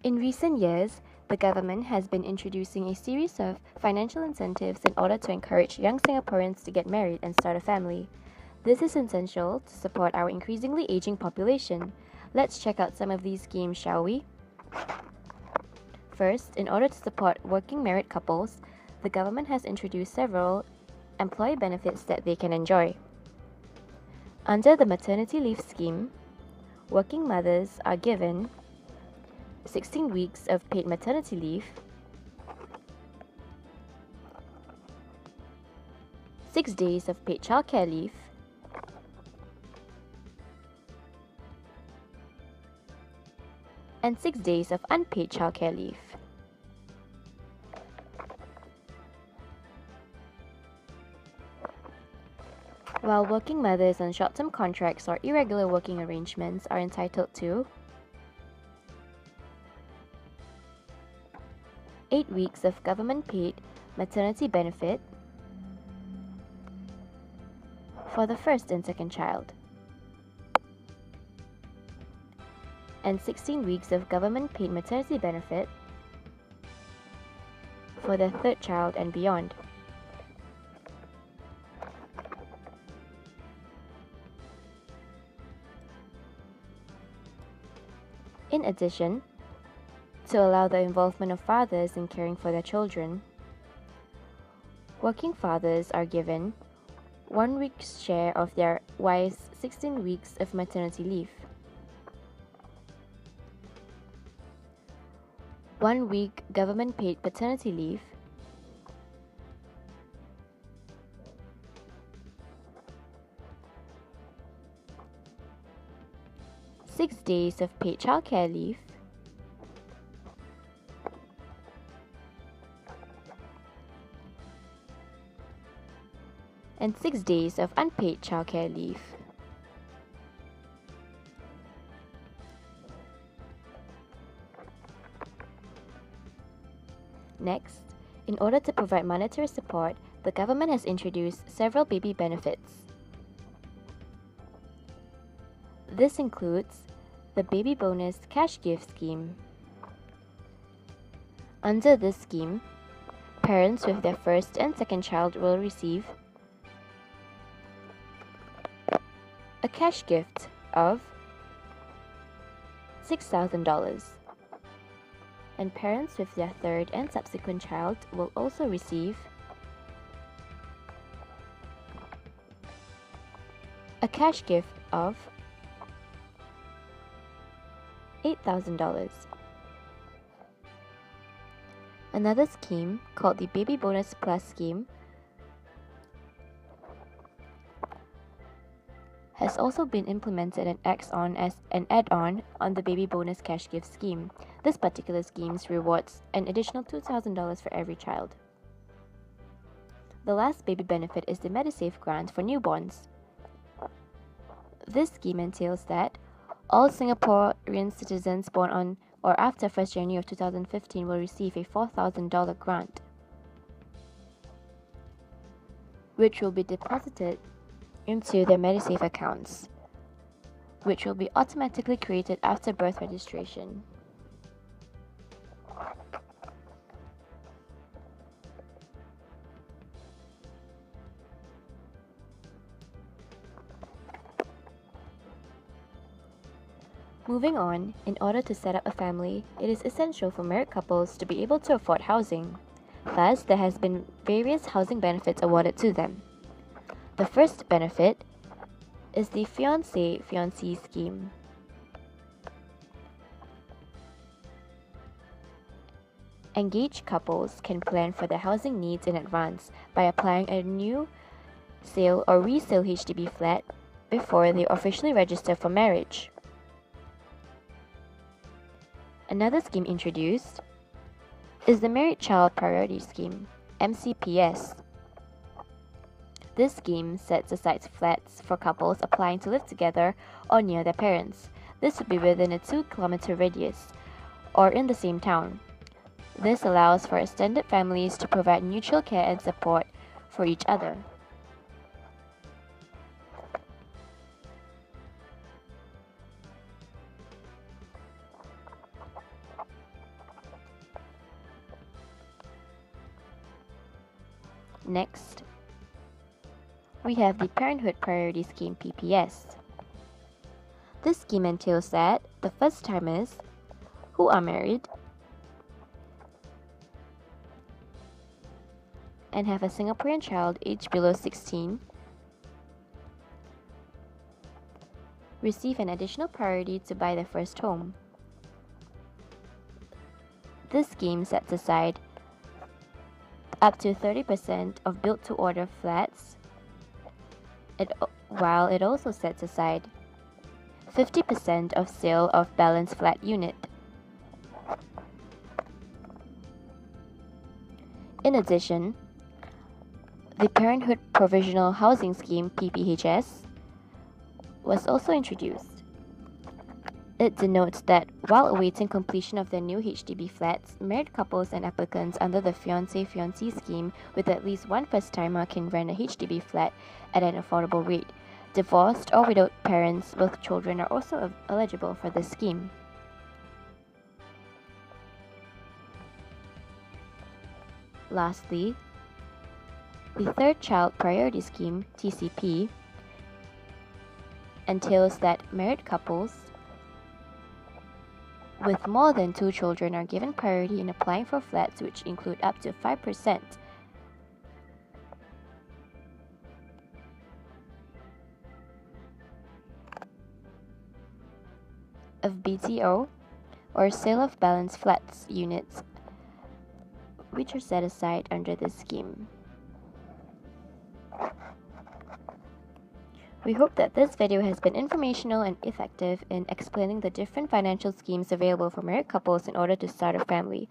In recent years, the government has been introducing a series of financial incentives in order to encourage young Singaporeans to get married and start a family. This is essential to support our increasingly aging population. Let's check out some of these schemes, shall we? First, in order to support working married couples, the government has introduced several employee benefits that they can enjoy. Under the maternity leave scheme, working mothers are given 16 weeks of paid maternity leave, 6 days of paid childcare leave, and 6 days of unpaid childcare leave. While working mothers on short-term contracts or irregular working arrangements are entitled to 8 weeks of government-paid maternity benefit for the first and second child, and 16 weeks of government-paid maternity benefit for the third child and beyond. In addition, to allow the involvement of fathers in caring for their children, working fathers are given 1 week's share of their wife's 16 weeks of maternity leave, 1 week government-paid paternity leave, six days of paid childcare leave, and 6 days of unpaid childcare leave. Next, in order to provide monetary support, the government has introduced several baby benefits. This includes the Baby Bonus Cash Gift Scheme. Under this scheme, parents with their first and second child will receive a cash gift of $6,000, and parents with their third and subsequent child will also receive a cash gift of $8,000. Another scheme, called the Baby Bonus Plus scheme, has also been implemented and acts on as an add-on on the Baby Bonus Cash Gift scheme. This particular scheme rewards an additional $2,000 for every child. The last baby benefit is the Medisave grant for newborns. This scheme entails that all Singaporean citizens born on or after 1st January of 2015 will receive a $4,000 grant, which will be deposited into their Medisave accounts, which will be automatically created after birth registration. Moving on, in order to set up a family, it is essential for married couples to be able to afford housing. Thus, there has been various housing benefits awarded to them. The first benefit is the Fiancé-Fiancée scheme. Engaged couples can plan for their housing needs in advance by applying a new sale or resale HDB flat before they officially register for marriage. Another scheme introduced is the Married Child Priority Scheme, MCPS. This scheme sets aside flats for couples applying to live together or near their parents. This would be within a 2-kilometer radius or in the same town. This allows for extended families to provide mutual care and support for each other. Next, we have the Parenthood Priority Scheme PPS. This scheme entails that the first-timers who are married and have a Singaporean child aged below 16 receive an additional priority to buy their first home. This scheme sets aside up to 30% of built-to-order flats, while it also sets aside 50% of sale of balance flat unit. In addition, the Parenthood Provisional Housing Scheme PPHS was also introduced. It denotes that while awaiting completion of their new HDB flats, married couples and applicants under the Fiancé-Fiancée scheme with at least one first-timer can rent a HDB flat at an affordable rate. Divorced or widowed parents with children are also eligible for this scheme. Lastly, the Third Child Priority Scheme, TCP, entails that married couples with more than 2 children are given priority in applying for flats, which include up to 5% of BTO or sale of balance flats units, which are set aside under this scheme. We hope that this video has been informational and effective in explaining the different financial schemes available for married couples in order to start a family.